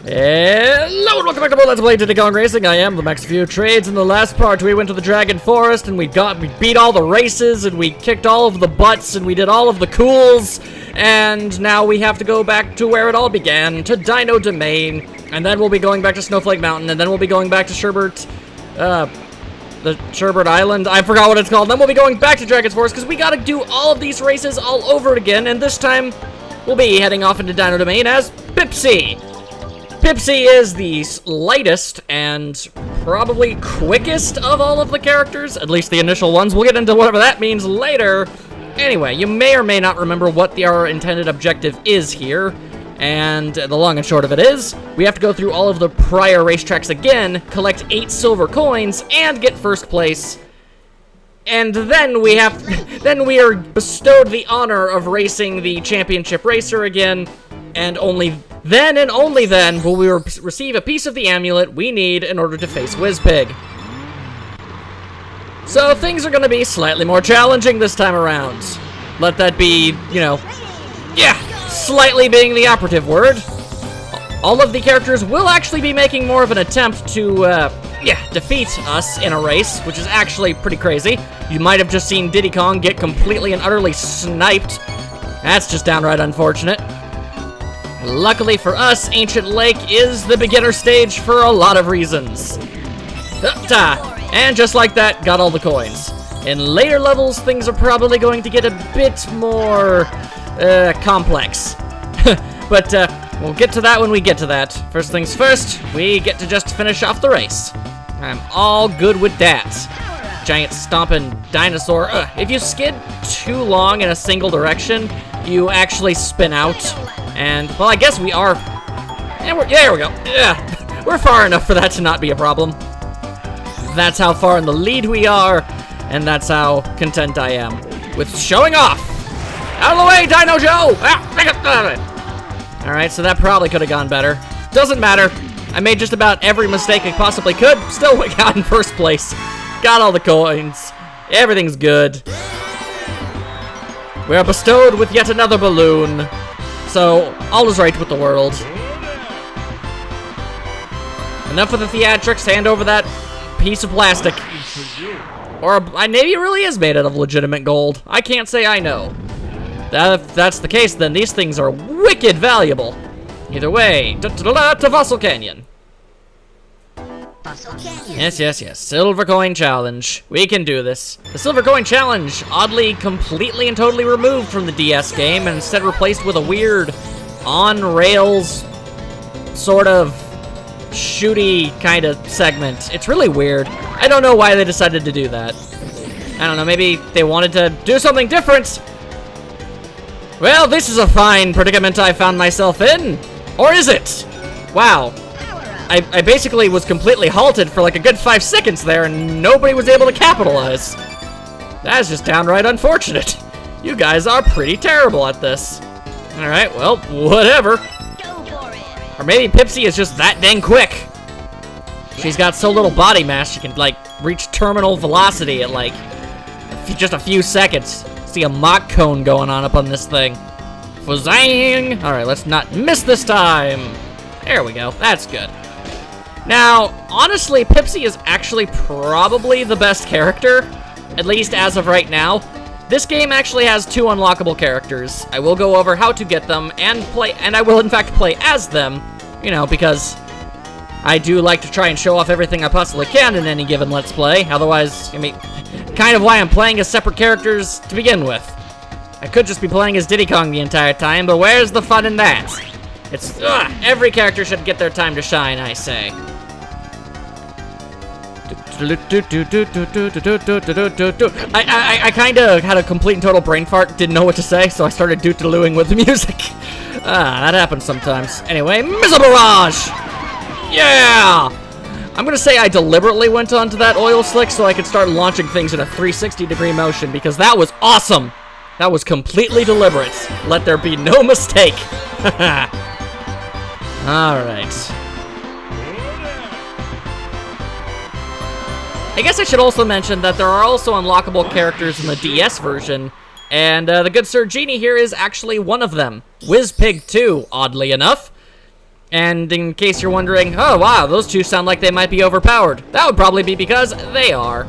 Hello and welcome back to Let's Play Diddy Racing. I am the Max Few Trades. In the last part, we went to the Dragon Forest and we beat all the races and we kicked all of the butts and we did all of the cools. And now we have to go back to where it all began, to Dino Domain. And then we'll be going back to Snowflake Mountain, and then we'll be going back to Sherbert, the Sherbert Island. I forgot what it's called. Then we'll be going back to Dragon's Forest because we gotta do all of these races all over again. And this time, we'll be heading off into Dino Domain as Pipsy. Pipsy is the lightest and probably quickest of all of the characters, at least the initial ones. We'll get into whatever that means later. Anyway, you may or may not remember what our intended objective is here, and the long and short of it is, we have to go through all of the prior racetracks again, collect 8 silver coins, and get first place. And then we are bestowed the honor of racing the championship racer again, and only then will we receive a piece of the amulet we need in order to face Wizpig. So things are going to be slightly more challenging this time around. Let that be, slightly being the operative word. All of the characters will actually be making more of an attempt to, defeat us in a race, which is actually pretty crazy. You might have just seen Diddy Kong get completely and utterly sniped. That's just downright unfortunate. Luckily for us, Ancient Lake is the beginner stage for a lot of reasons. And just like that, got all the coins. In later levels, things are probably going to get a bit more complex. But we'll get to that when we get to that. First things first, we get to just finish off the race. I'm all good with that. Giant stomping dinosaur. If you skid too long in a single direction, you actually spin out. And, well, I guess we are. And there we go. Yeah, we're far enough for that to not be a problem. That's how far in the lead we are, and that's how content I am with showing off. Out of the way, Dino Joe! Alright, so that probably could have gone better. Doesn't matter. I made just about every mistake I possibly could. Still got in first place. Got all the coins. Everything's good. We are bestowed with yet another balloon. So, all is right with the world. Enough of the theatrics, hand over that piece of plastic. Or maybe it really is made out of legitimate gold. I can't say I know. If that's the case, then these things are wicked valuable. Either way, to Fossil Canyon. Yes. Silver Coin Challenge. We can do this. The Silver Coin Challenge, oddly, completely and totally removed from the DS game and instead replaced with a weird, on-rails, sort of shooty kind of segment. It's really weird. I don't know why they decided to do that. I don't know, maybe they wanted to do something different. Well, this is a fine predicament I found myself in. Or is it? Wow. I basically was completely halted for like a good 5 seconds there and nobody was able to capitalize. That's just downright unfortunate. You guys are pretty terrible at this. Alright, well, whatever. Go for it. Or maybe Pipsy is just that dang quick. She's got so little body mass she can, like, reach terminal velocity at, like, just a few seconds. See a Mach cone going on up on this thing. Fuzang! Alright, let's not miss this time. There we go. That's good. Now, honestly, Pipsy is actually probably the best character, at least as of right now. This game actually has 2 unlockable characters. I will go over how to get them and I will in fact play as them, because I do like to try and show off everything I possibly can in any given Let's Play. Otherwise, kind of why I'm playing as separate characters to begin with. I could just be playing as Diddy Kong the entire time, but where's the fun in that? It's, every character should get their time to shine, I say. I kind of had a complete and total brain fart, didn't know what to say, so I started doot-a-looing with the music. That happens sometimes. Anyway, Missile Barrage! Yeah! I'm gonna say I deliberately went onto that oil slick so I could start launching things in a 360-degree motion, because that was awesome! That was completely deliberate. Let there be no mistake. Alright. I guess I should also mention that there are also unlockable characters in the DS version, and the good Sir Genie here is actually one of them. Wizpig 2, oddly enough. And in case you're wondering, oh wow, those two sound like they might be overpowered. That would probably be because they are.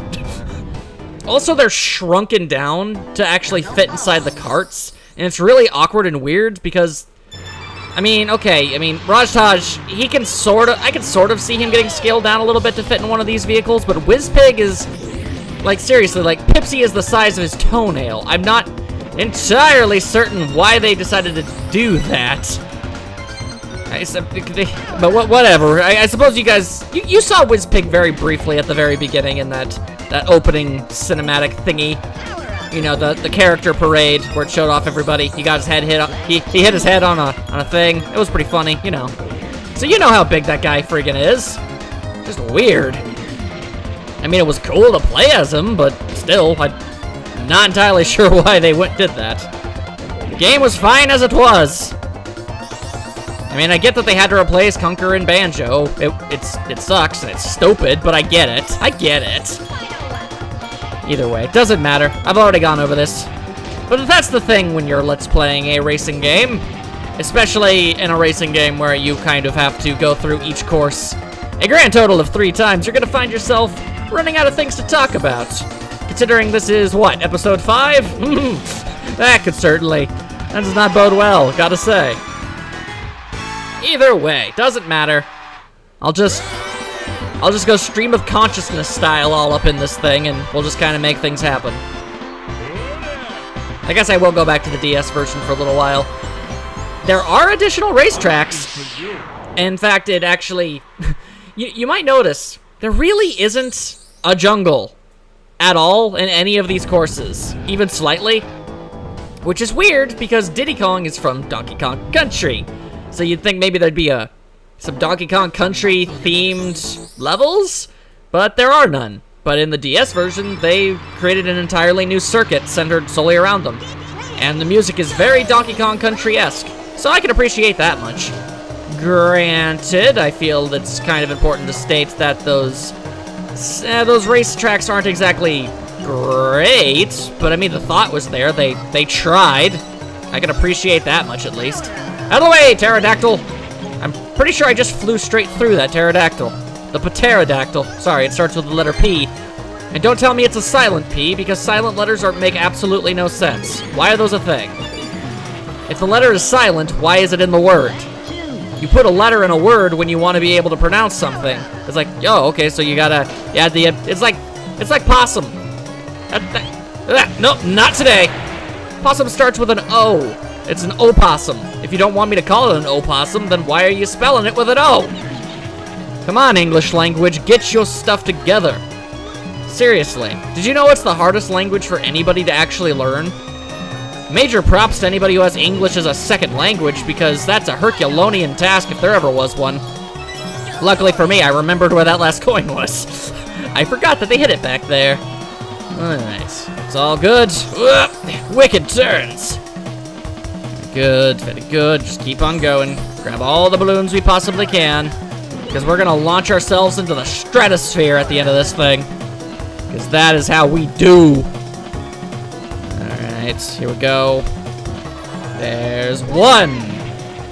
Also, they're shrunken down to actually fit inside the carts. And it's really awkward and weird because, I mean, Rajtaj, I can sort of see him getting scaled down a little bit to fit in one of these vehicles, but Wizpig is, like, seriously, like, Pipsy is the size of his toenail. I'm not entirely certain why they decided to do that. But whatever. I suppose you guys, you saw Wizpig very briefly at the very beginning in that opening cinematic thingy. You know, the character parade where it showed off everybody. He got his head hit. He hit his head on a thing. It was pretty funny, you know. So you know how big that guy friggin' is. Just weird. I mean, it was cool to play as him, but still, I'm not entirely sure why they did that. The game was fine as it was. I mean, I get that they had to replace Conker and Banjo. It sucks and it's stupid, but I get it. I get it. Either way, it doesn't matter. I've already gone over this. But that's the thing when you're let's playing a racing game. Especially in a racing game where you kind of have to go through each course a grand total of 3 times, you're gonna find yourself running out of things to talk about. Considering this is, what, episode 5? That does not bode well, gotta say. Either way, doesn't matter. I'll just go stream of consciousness style all up in this thing, and we'll just kind of make things happen. I guess I will go back to the DS version for a little while. There are additional racetracks. In fact, it actually... you might notice, there really isn't a jungle at all in any of these courses, even slightly. Which is weird, because Diddy Kong is from Donkey Kong Country. So you'd think maybe there'd be some Donkey Kong Country themed levels, but there are none. But in the DS version, they created an entirely new circuit centered solely around them. And the music is very Donkey Kong Country-esque, so I can appreciate that much. Granted, I feel it's kind of important to state that those racetracks aren't exactly great, but I mean, the thought was there. They tried. I can appreciate that much, at least. Out of the way, pterodactyl! I'm pretty sure I just flew straight through that pterodactyl. The pterodactyl. Sorry, it starts with the letter P. And don't tell me it's a silent P, because silent letters make absolutely no sense. Why are those a thing? If the letter is silent, why is it in the word? You put a letter in a word when you want to be able to pronounce something. It's like, oh, okay, so you gotta add the... It's like possum. Nope, not today. Possum starts with an O. It's an opossum. If you don't want me to call it an opossum, then why are you spelling it with an O? Come on, English language, get your stuff together. Seriously, did you know it's the hardest language for anybody to actually learn? Major props to anybody who has English as a second language, because that's a Herculean task if there ever was one. Luckily for me, I remembered where that last coin was. I forgot that they hid it back there. Alright, it's all good. Wicked turns. Good, very good. Just keep on going. Grab all the balloons we possibly can, because we're gonna launch ourselves into the stratosphere at the end of this thing. Because that is how we do. Alright, here we go. There's 1,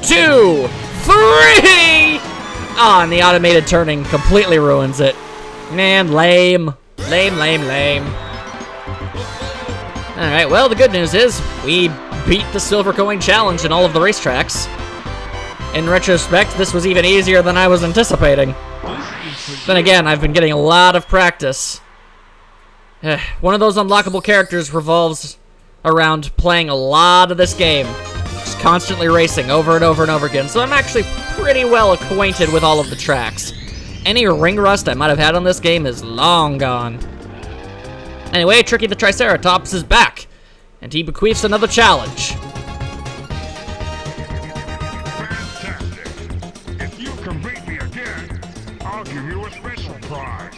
2, 3! Ah, and the automated turning completely ruins it. Man, lame. Lame. Alright, well, the good news is, we beat the Silver Coin Challenge in all of the racetracks. In retrospect, this was even easier than I was anticipating. Then again, I've been getting a lot of practice. One of those unlockable characters revolves around playing a lot of this game. Just constantly racing over and over and over again, so I'm actually pretty well acquainted with all of the tracks. Any ring rust I might have had on this game is long gone. Anyway, Tricky the Triceratops is back, and he bequeaths another challenge. Fantastic. If you can beat me again, I'll give you a special prize.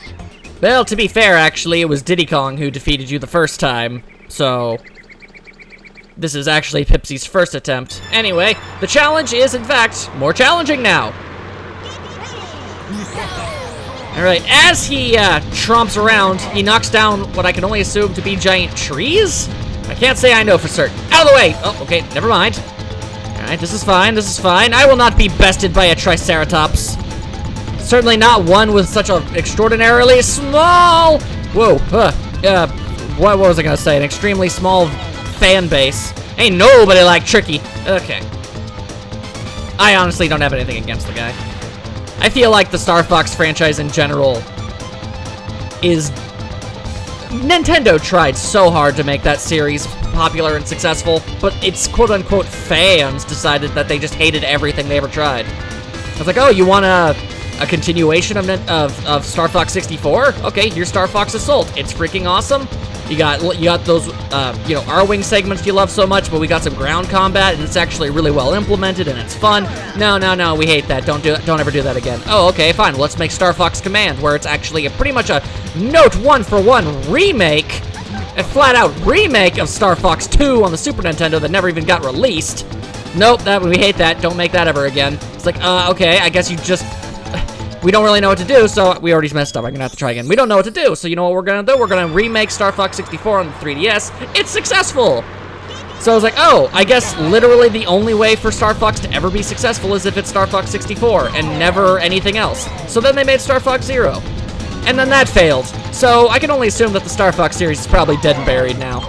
Well, to be fair, actually, it was Diddy Kong who defeated you the first time, so this is actually Pipsy's first attempt. Anyway, the challenge is, in fact, more challenging now. Alright, as he tromps around, he knocks down what I can only assume to be giant trees? I can't say I know for certain. Out of the way! Oh, okay, never mind. Alright, this is fine, this is fine. I will not be bested by a Triceratops. Certainly not one with such an extraordinarily small... Whoa, what was I gonna say? An extremely small fan base. Ain't nobody like Tricky. Okay. I honestly don't have anything against the guy. I feel like the Star Fox franchise in general is... Nintendo tried so hard to make that series popular and successful, but its quote-unquote fans decided that they just hated everything they ever tried. I was like, oh, you want a continuation of Star Fox 64? Okay, here's Star Fox Assault. It's freaking awesome. You got those, you know, R-Wing segments you love so much, but we got some ground combat, and it's actually really well implemented, and it's fun. No, we hate that. Don't ever do that again. Oh, okay, fine. Well, let's make Star Fox Command, where it's actually pretty much a note one-for-one remake, a flat-out remake of Star Fox 2 on the Super Nintendo that never even got released. Nope, we hate that. Don't make that ever again. It's like, okay, I guess you just... We don't really know what to do, so we already messed up. I'm gonna have to try again. We don't know what to do, so you know what we're gonna do? We're gonna remake Star Fox 64 on the 3DS. It's successful! So I was like, oh, I guess literally the only way for Star Fox to ever be successful is if it's Star Fox 64 and never anything else. So then they made Star Fox Zero. And then that failed. So I can only assume that the Star Fox series is probably dead and buried now.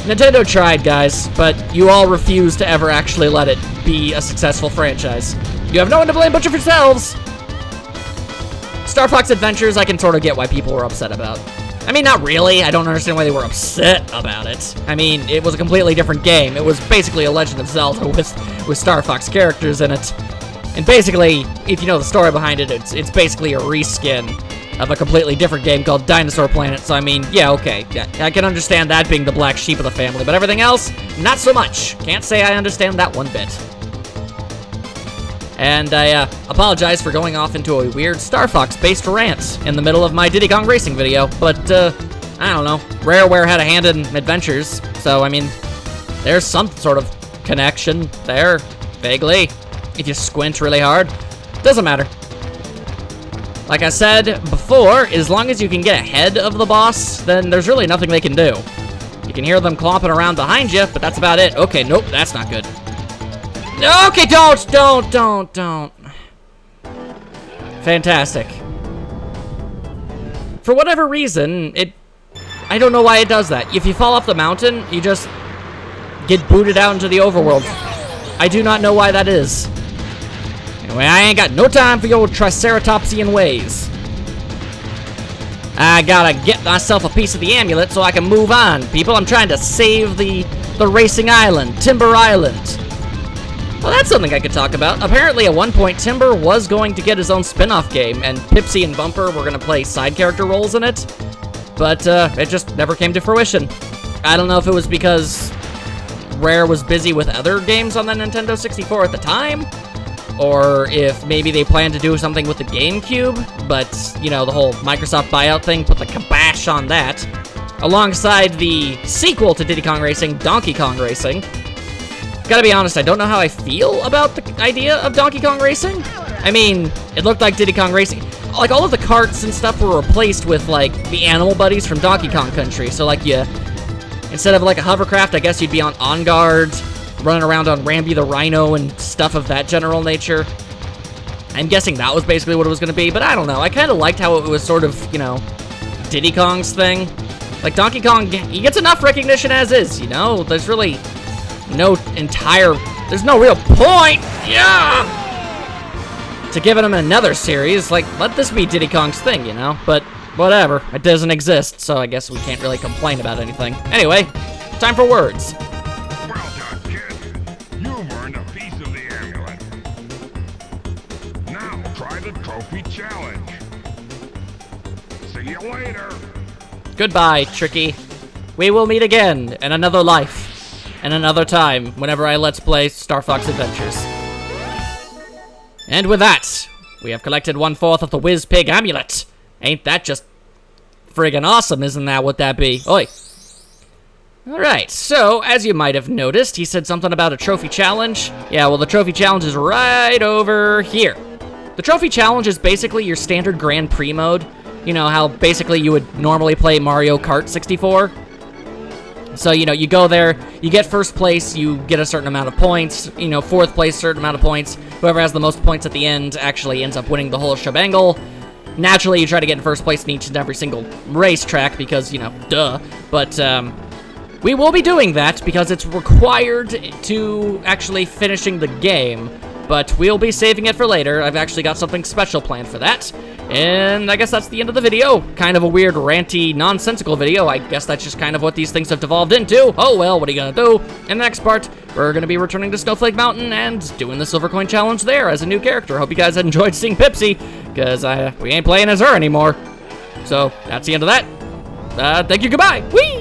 Nintendo tried, guys, but you all refused to ever actually let it be a successful franchise. You have no one to blame but yourselves! Star Fox Adventures, I can sort of get why people were upset about. I mean, not really. I don't understand why they were upset about it. I mean, it was a completely different game. It was basically a Legend of Zelda with Star Fox characters in it. And basically, if you know the story behind it, it's basically a reskin of a completely different game called Dinosaur Planet. So, I mean, yeah, okay. Yeah, I can understand that being the black sheep of the family. But everything else, not so much. Can't say I understand that one bit. And I apologize for going off into a weird Star Fox-based rant in the middle of my Diddy Kong Racing video, but, I don't know. Rareware had a hand in Adventures, so, I mean, there's some sort of connection there, vaguely, if you squint really hard. Doesn't matter. Like I said before, as long as you can get ahead of the boss, then there's really nothing they can do. You can hear them clomping around behind you, but that's about it. Okay, nope, that's not good. Okay, don't. Fantastic. For whatever reason, I don't know why it does that. If you fall off the mountain, you just get booted out into the overworld. I do not know why that is. Anyway, I ain't got no time for your Triceratopsian ways. I gotta get myself a piece of the amulet so I can move on, people. I'm trying to save the racing island, Timber Island. Well, that's something I could talk about. Apparently, at one point, Timber was going to get his own spin-off game, and Pipsy and Bumper were gonna play side character roles in it, but it just never came to fruition. I don't know if it was because Rare was busy with other games on the Nintendo 64 at the time, or if maybe they planned to do something with the GameCube, but, you know, the whole Microsoft buyout thing put the kibosh on that, alongside the sequel to Diddy Kong Racing, Donkey Kong Racing. Gotta be honest, I don't know how I feel about the idea of Donkey Kong Racing. I mean, it looked like Diddy Kong Racing. Like, all of the carts and stuff were replaced with, like, the animal buddies from Donkey Kong Country. So, like, instead of, like, a hovercraft, I guess you'd be on guard, running around on Rambi the Rhino and stuff of that general nature. I'm guessing that was basically what it was gonna be, but I don't know. I kind of liked how it was sort of, you know, Diddy Kong's thing. Like, Donkey Kong, he gets enough recognition as is, you know? There's really... there's no real point, to giving him another series. Like, let this be Diddy Kong's thing, you know? But, whatever, it doesn't exist, so I guess we can't really complain about anything. Anyway, time for words. Well done, kid. You've earned a piece of the amulet. Now try the trophy challenge. See you later. Goodbye, Tricky. We will meet again in another life. And another time, whenever I Let's Play Star Fox Adventures. And with that, we have collected 1/4 of the Whiz Pig amulet. Ain't that just friggin' awesome, isn't that what that be? Oi. Alright, so, as you might have noticed, he said something about a trophy challenge. Yeah, well, the trophy challenge is right over here. The trophy challenge is basically your standard Grand Prix mode. You know, how basically you would normally play Mario Kart 64. So, you know, you go there, you get first place, you get a certain amount of points, you know, fourth place, certain amount of points. Whoever has the most points at the end actually ends up winning the whole shebangle. Naturally, you try to get in first place in each and every single racetrack because, you know, duh. But, we will be doing that because it's required to actually finishing the game. But we'll be saving it for later. I've actually got something special planned for that. And I guess that's the end of the video. Kind of a weird, ranty, nonsensical video. I guess that's just kind of what these things have devolved into. Oh well, what are you gonna do? In the next part, we're gonna be returning to Snowflake Mountain and doing the Silver Coin Challenge there as a new character. Hope you guys had enjoyed seeing Pipsy, because we ain't playing as her anymore. So, that's the end of that. Thank you, goodbye! Whee!